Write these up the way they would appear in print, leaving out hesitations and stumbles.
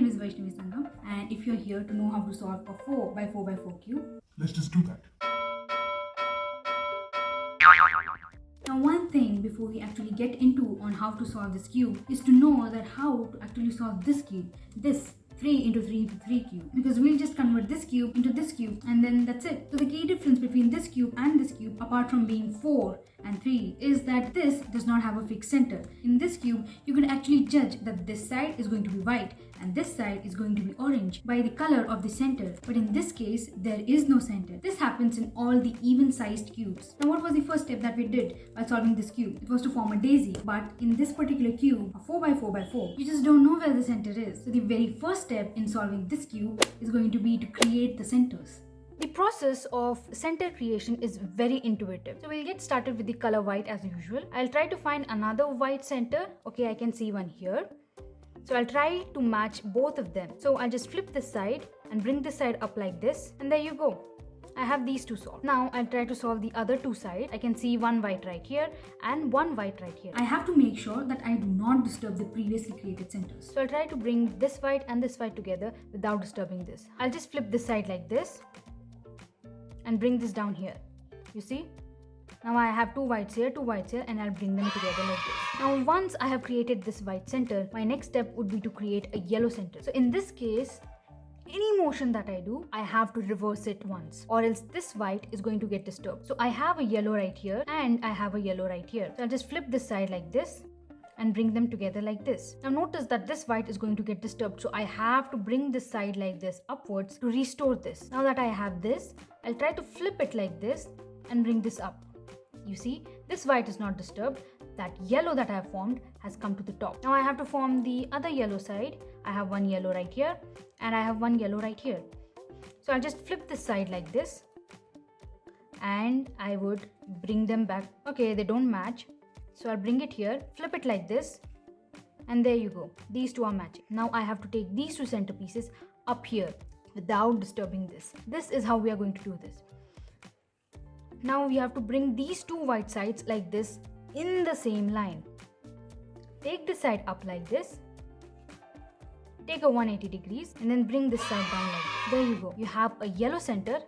name is Vaishnavie Sangam, and if you're here to know how to solve a 4x4x4 cube, let's just do that. now one thing before we actually get into on how to solve this cube is to know that how to actually solve this cube, this 3 into 3 into 3 cube, because we'll just convert this cube into this cube and then that's it. So the key difference between this cube and this cube, apart from being 4 and 3, is that this does not have a fixed center. In this cube, you can actually judge that this side is going to be white and this side is going to be orange by the color of the center. But in this case, there is no center. This happens in all the even-sized cubes. Now what was the first step that we did while solving this cube? It was to form a daisy. But in this particular cube, a 4x4x4, you just don't know where the center is. So the very first step in solving this cube is going to be to create the centers. The process of center creation is very intuitive. So we'll get started with the color white as usual. I'll try to find another white center. Okay, I can see one here. So I'll try to match both of them. So I'll just flip this side and bring this side up like this. And there you go. I have these two solved. Now I'll try to solve the other two sides. I can see one white right here and one white right here. I have to make sure that I do not disturb the previously created centers. So I'll try to bring this white and this white together without disturbing this. I'll just flip this side like this and bring this down here. You see? Now I have two whites here, and I'll bring them together like this. Now once I have created this white center, my next step would be to create a yellow center. So in this case, any motion that I do, I have to reverse it once, or else this white is going to get disturbed. So I have a yellow right here and I have a yellow right here. So I'll just flip this side like this and bring them together like this. Now notice that this white is going to get disturbed, so I have to bring this side like this upwards to restore this. Now that I have this, I'll try to flip it like this and bring this up. You see, this white is not disturbed. That yellow that I have formed has come to the top. Now I have to form the other yellow side. I have one yellow right here and I have one yellow right here. So I'll just flip this side like this and I would bring them back. Okay, they don't match. So I'll bring it here, flip it like this, and there you go. These two are matching. Now I have to take these two centerpieces up here without disturbing this. This is how we are going to do this. Now we have to bring these two white sides like this in the same line. Take this side up like this, take a 180 degrees, and then bring this side down like this. There you go. You have a yellow center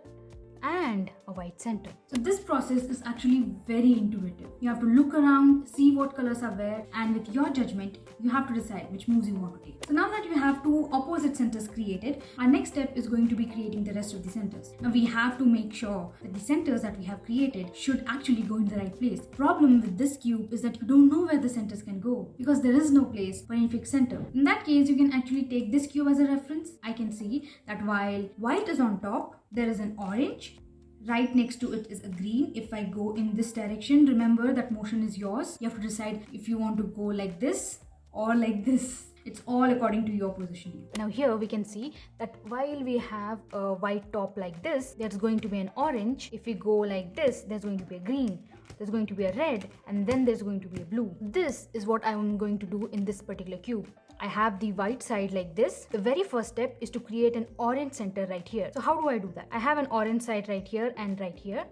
and a white center. So this process is actually very intuitive. You have to look around, see what colors are where, and with your judgment, you have to decide which moves you want to take. So now that you have two opposite centers created, our next step is going to be creating the rest of the centers. Now we have to make sure that the centers that we have created should actually go in the right place. Problem with this cube is that you don't know where the centers can go because there is no place for any fixed center. In that case, you can actually take this cube as a reference. I can see that while white is on top, there is an orange. Right next to it is a green. If I go in this direction, remember that motion is yours. You have to decide if you want to go like this or like this. It's all according to your position. Now here we can see that while we have a white top like this, there's going to be an orange. If we go like this, there's going to be a green. There's going to be a red, and then there's going to be a blue. This is what I'm going to do in this particular cube. I have the white side like this. The very first step is to create an orange center right here. So how do I do that? I have an orange side right here and right here.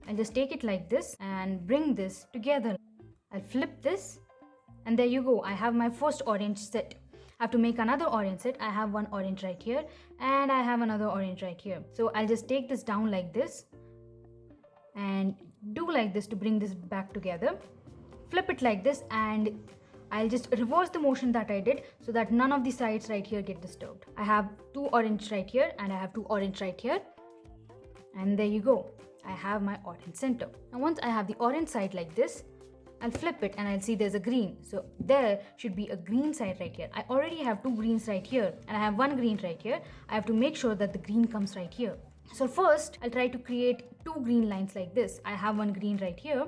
I'll just take it like this and bring this together. I'll flip this and there you go. I have my first orange set. I have to make another orange set. I have one orange right here and I have another orange right here. So I'll just take this down like this and do like this to bring this back together. Flip it like this and I'll just reverse the motion that I did so that none of the sides right here get disturbed. I have two orange right here and I have two orange right here. And there you go. I have my orange center. Now once I have the orange side like this, I'll flip it and I'll see there's a green. So there should be a green side right here. I already have two greens right here and I have one green right here. I have to make sure that the green comes right here. So first, I'll try to create two green lines like this. I have one green right here.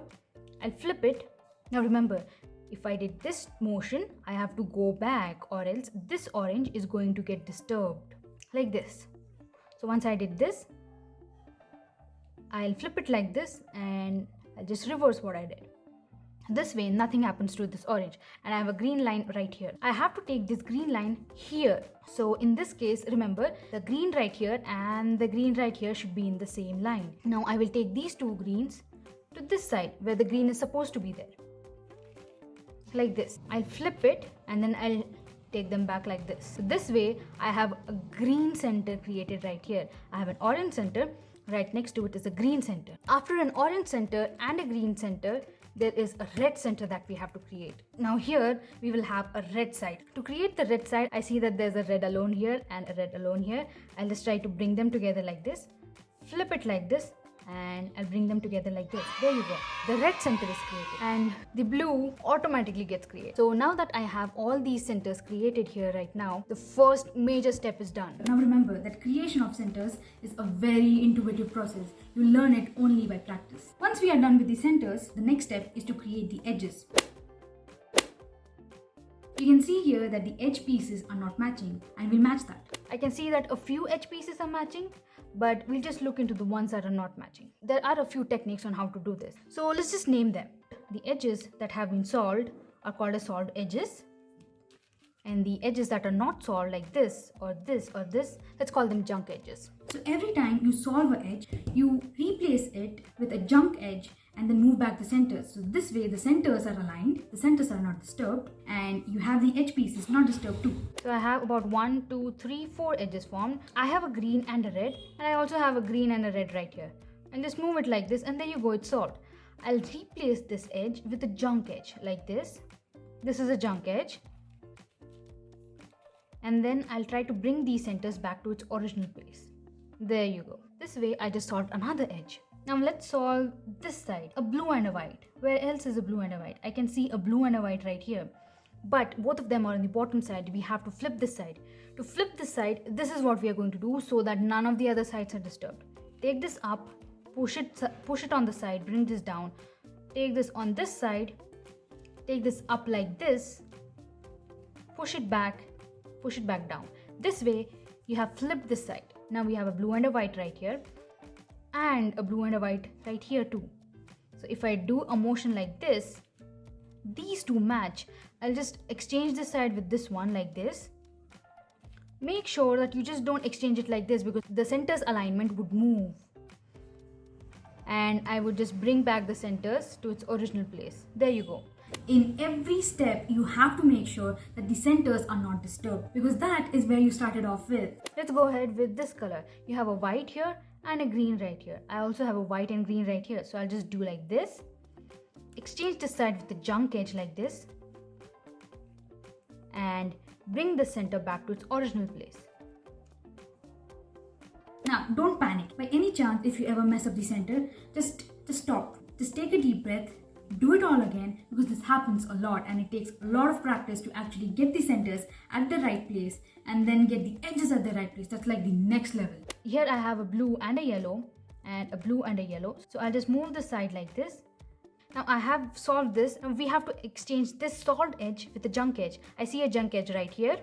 I'll flip it. Now remember, if I did this motion, I have to go back or else this orange is going to get disturbed like this. So once I did this, I'll flip it like this and I'll just reverse what I did. This way, nothing happens to this orange and I have a green line right here. I have to take this green line here. So in this case, remember the green right here and the green right here should be in the same line. Now I will take these two greens to this side where the green is supposed to be there. Like this. I'll flip it and then I'll take them back like this. So this way I have a green center created right here. I have an orange center, right next to it is a green center. After an orange center and a green center, there is a red center that we have to create. Now here we will have a red side. To create the red side, I see that there's a red alone here and a red alone here. I'll just try to bring them together like this, flip it like this, and I'll bring them together like this. There you go. The red center is created and the blue automatically gets created. So now that I have all these centers created here right now, the first major step is done. Now remember that creation of centers is a very intuitive process. You learn it only by practice. Once we are done with the centers, the next step is to create the edges. You can see here that the edge pieces are not matching, and we'll match that. I can see that a few edge pieces are matching, but we'll just look into the ones that are not matching. There are a few techniques on how to do this. So let's just name them. The edges that have been solved are called as solved edges. And the edges that are not solved, like this or this or this, let's call them junk edges. So every time you solve an edge, you replace it with a junk edge and then move back the centers. So this way the centers are aligned, the centers are not disturbed, and you have the edge pieces not disturbed too. So I have about 1, 2, 3, 4 edges formed. I have a green and a red, and I also have a green and a red right here. And just move it like this, and there you go, it's solved. I'll replace this edge with a junk edge like this. This is a junk edge. And then I'll try to bring these centers back to its original place. There you go. This way I just solved another edge. Now let's solve this side, a blue and a white. Where else is a blue and a white? I can see a blue and a white right here. But both of them are on the bottom side. We have to flip this side. To flip this side, this is what we are going to do so that none of the other sides are disturbed. Take this up, push it on the side, bring this down. Take this on this side, take this up like this, push it back down. This way you have flipped this side. Now we have a blue and a white right here and a blue and a white right here too. So if I do a motion like this, these two match. I'll just exchange this side with this one like this. Make sure that you just don't exchange it like this because the centers alignment would move. And I would just bring back the centers to its original place. There you go. In every step, you have to make sure that the centers are not disturbed because that is where you started off with. Let's go ahead with this color. You have a white here and a green right here. I also have a white and green right here. So I'll just do like this. Exchange this side with the junk edge like this. And bring the center back to its original place. Now, don't panic. By any chance, if you ever mess up the center, just stop. Just take a deep breath. Do it all again because this happens a lot and it takes a lot of practice to actually get the centers at the right place and then get the edges at the right place. That's like the next level. Here I have a blue and a yellow and a blue and a yellow. So I'll just move the side like this. Now I have solved this and we have to exchange this solved edge with the junk edge. I see a junk edge right here.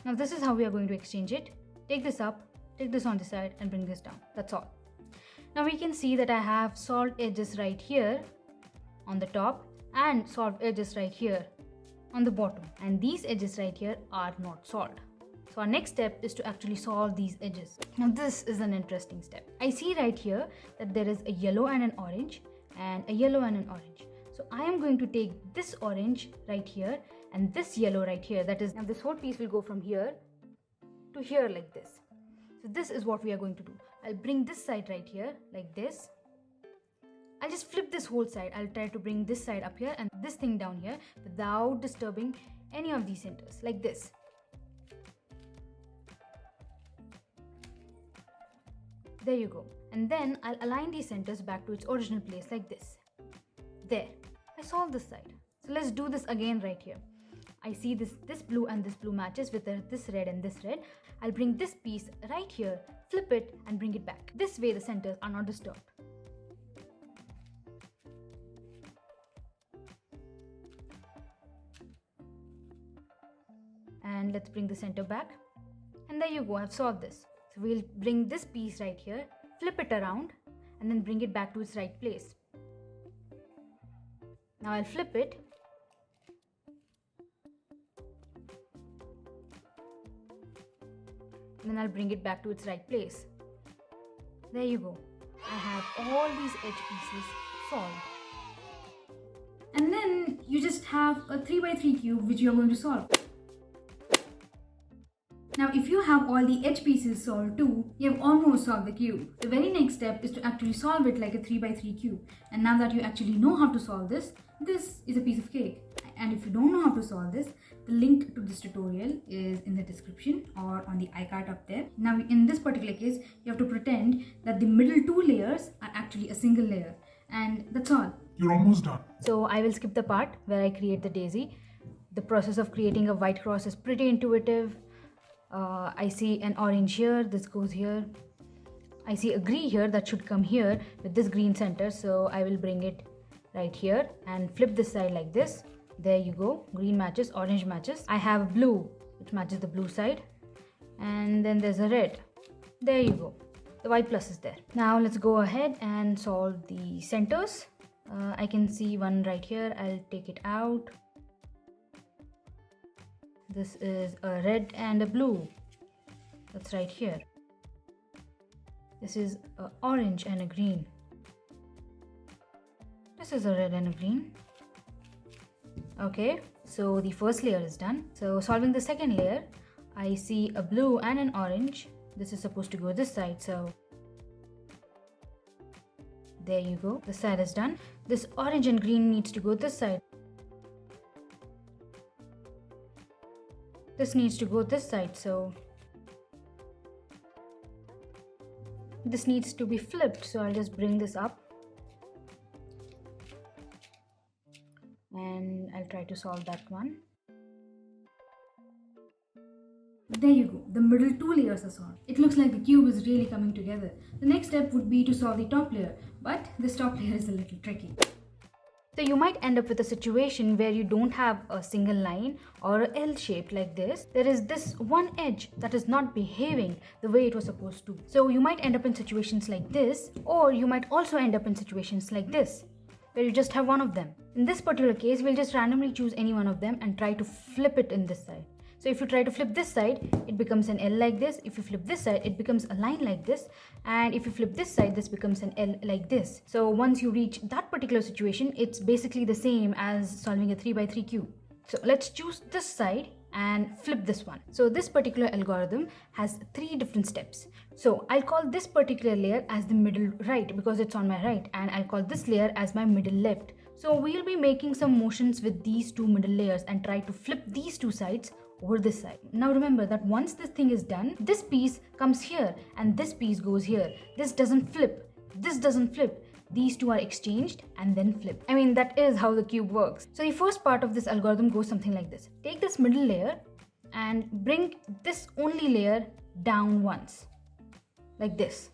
Now this is how we are going to exchange it. Take this up, take this on the side and bring this down. That's all. Now we can see that I have solved edges right here on the top and solved edges right here on the bottom, and these edges right here are not solved. So our next step is to actually solve these edges. Now this is an interesting step. I see right here that there is a yellow and an orange and a yellow and an orange. So I am going to take this orange right here and this yellow right here. That is, now this whole piece will go from here to here like this. So this is what we are going to do. I'll bring this side right here like this. I'll just flip this whole side. I'll try to bring this side up here and this thing down here without disturbing any of these centers like this. There you go. And then I'll align these centers back to its original place like this. There. I solved this side. So let's do this again right here. I see this blue and this blue matches with this red and this red. I'll bring this piece right here, flip it and bring it back. This way the centers are not disturbed. And let's bring the center back. And there you go, I've solved this. So we'll bring this piece right here, flip it around and then bring it back to its right place. Now I'll flip it. And then I'll bring it back to its right place. There you go. I have all these edge pieces solved. And then you just have a 3x3 cube which you're going to solve. Now if you have all the edge pieces solved too, you have almost solved the cube. The very next step is to actually solve it like a 3x3 cube. And now that you actually know how to solve this is a piece of cake. And if you don't know how to solve this, the link to this tutorial is in the description or on the iCard up there. Now in this particular case, you have to pretend that the middle two layers are actually a single layer. And that's all. You're almost done. So I will skip the part where I create the daisy. The process of creating a white cross is pretty intuitive. I see an orange here, this goes here. I see a green here that should come here with this green center, so I will bring it right here and flip this side like this. There you go, green matches, orange matches. I have a blue which matches the blue side, and then there's a red. There you go, the white plus is there. Now let's go ahead and solve the centers. I can see one right here, I'll take it out. This is a red and a blue, that's right here. This is an orange and a green. This is a red and a green. Okay, so the first layer is done. So solving the second layer, I see a blue and an orange. This is supposed to go this side, so there you go, this side is done. This orange and green needs to go this side. This needs to go this side, so this needs to be flipped, so I'll just bring this up and I'll try to solve that one. There you go, the middle two layers are solved. It looks like the cube is really coming together. The next step would be to solve the top layer, but this top layer is a little tricky. So you might end up with a situation where you don't have a single line or a L shape like this. There is this one edge that is not behaving the way it was supposed to. So you might end up in situations like this, or you might also end up in situations like this, where you just have one of them. In this particular case, we'll just randomly choose any one of them and try to flip it in this side. So if you try to flip this side, it becomes an L like this. If you flip this side, it becomes a line like this. And if you flip this side, this becomes an L like this. So once you reach that particular situation, it's basically the same as solving a 3x3 cube. So let's choose this side and flip this one. So this particular algorithm has 3 different steps. So I'll call this particular layer as the middle right because it's on my right, and I'll call this layer as my middle left. So we'll be making some motions with these two middle layers and try to flip these two sides over this side. Now remember that once this thing is done, this piece comes here and this piece goes here. This doesn't flip, this doesn't flip. These two are exchanged and then flip. I mean, that is how the cube works. So the first part of this algorithm goes something like this. Take this middle layer and bring this only layer down once, like this.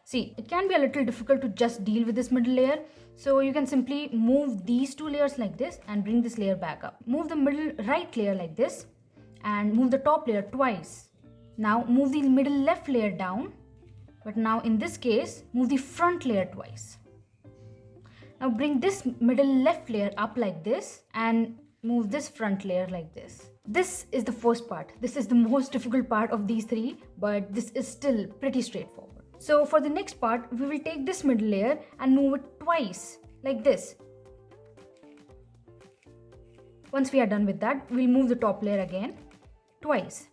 See, it can be a little difficult to just deal with this middle layer. So you can simply move these two layers like this and bring this layer back up. Move the middle right layer like this and move the top layer twice. Now move the middle left layer down, but now in this case, move the front layer twice. Now bring this middle left layer up like this and move this front layer like this. This is the first part. This is the most difficult part of these 3, but this is still pretty straightforward. So for the next part, we will take this middle layer and move it twice like this. Once we are done with that, we'll move the top layer again twice.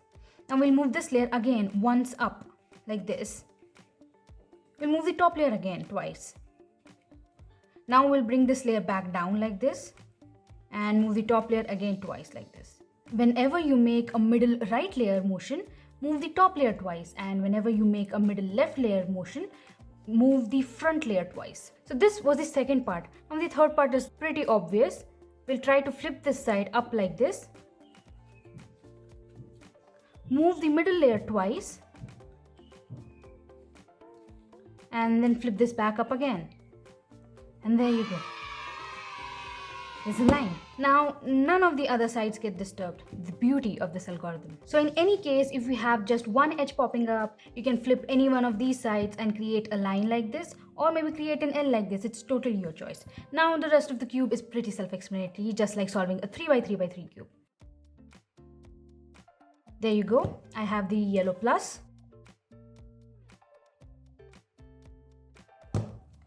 Now we'll move this layer again once up like this. We'll move the top layer again twice. Now we'll bring this layer back down like this and move the top layer again twice like this. Whenever you make a middle right layer motion, move the top layer twice, and whenever you make a middle left layer motion, move the front layer twice. So this was the second part. Now the third part is pretty obvious. We'll try to flip this side up like this. Move the middle layer twice and then flip this back up again. And there you go. There's a line. Now, none of the other sides get disturbed. The beauty of this algorithm. So in any case, if you have just one edge popping up, you can flip any one of these sides and create a line like this, or maybe create an L like this. It's totally your choice. Now, the rest of the cube is pretty self-explanatory, just like solving a 3x3x3 cube. There you go. I have the yellow plus.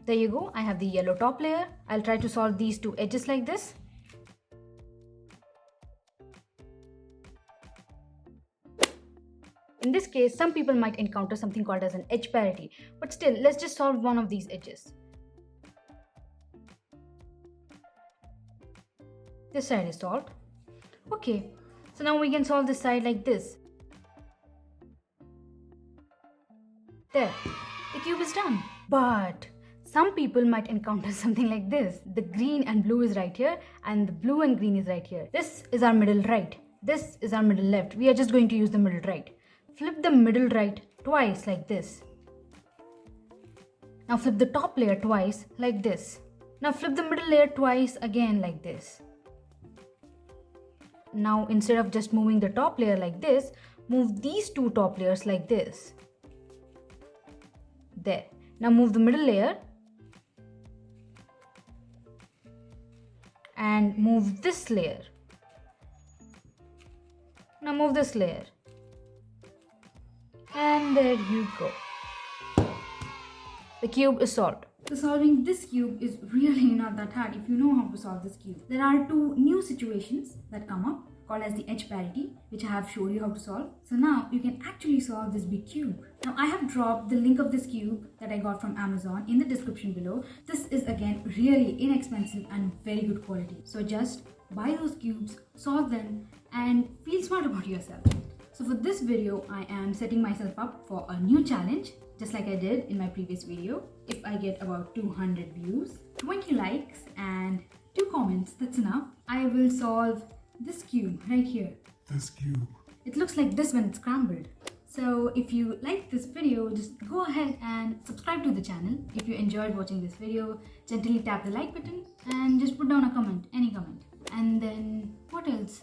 There you go. I have the yellow top layer. I'll try to solve these two edges like this. In this case, some people might encounter something called as an edge parity, but still, let's just solve one of these edges. This side is solved. Okay, so now we can solve this side like this. There, the cube is done. But some people might encounter something like this. The green and blue is right here and the blue and green is right here. This is our middle right. This is our middle left. We are just going to use the middle right. Flip the middle right twice like this. Now flip the top layer twice like this. Now flip the middle layer twice again like this. Now instead of just moving the top layer like this, move these two top layers like this. There. Now move the middle layer and move this layer. Now move this layer. And there you go. The cube is solved. So solving this cube is really not that hard if you know how to solve this cube. There are two new situations that come up called as the edge parity, which I have showed you how to solve. So now you can actually solve this big cube. Now I have dropped the link of this cube that I got from Amazon in the description below. This is again really inexpensive and very good quality. So just buy those cubes, solve them and feel smart about yourself. So for this video, I am setting myself up for a new challenge, just like I did in my previous video. If I get about 200 views, 20 likes and 2 comments, that's enough, I will solve this cube right here. This cube. It looks like this when it's scrambled. So if you like this video, just go ahead and subscribe to the channel. If you enjoyed watching this video, gently tap the like button and just put down a comment, any comment. And then what else?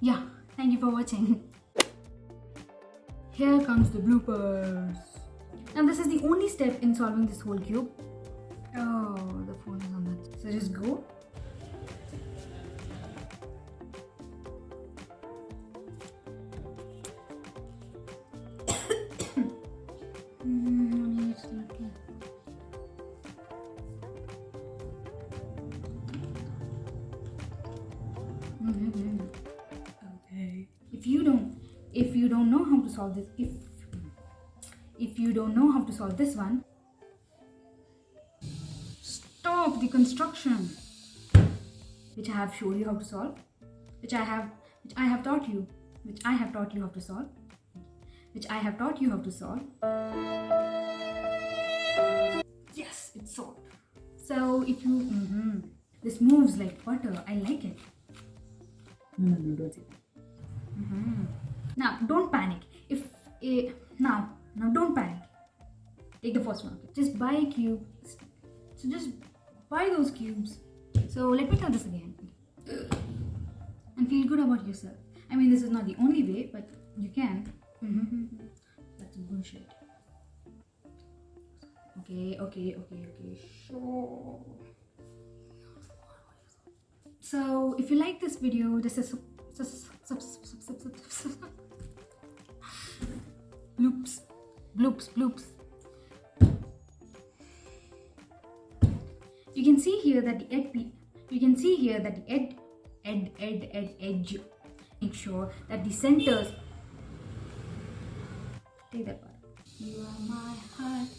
Yeah, thank you for watching. Here comes the bloopers. Now this is the only step in solving this whole cube. Oh, the phone is on that. So just go. Okay. If you don't know how to solve this, if you don't know how to solve this one, stop the construction, which I have showed you how to solve, which I have taught you how to solve, Yes, it's solved. So if you, this moves like butter. I like it. No, don't say that. Now don't panic. Now don't panic. Take the first one. Just buy a cube. So just buy those cubes. So let me tell this again. And feel good about yourself. I mean, this is not the only way, but you can. That's bullshit. Okay. Sure. So if you like this video, just bloops. You can see here that the edge. Make sure that the centers. Take that part. You are my heart.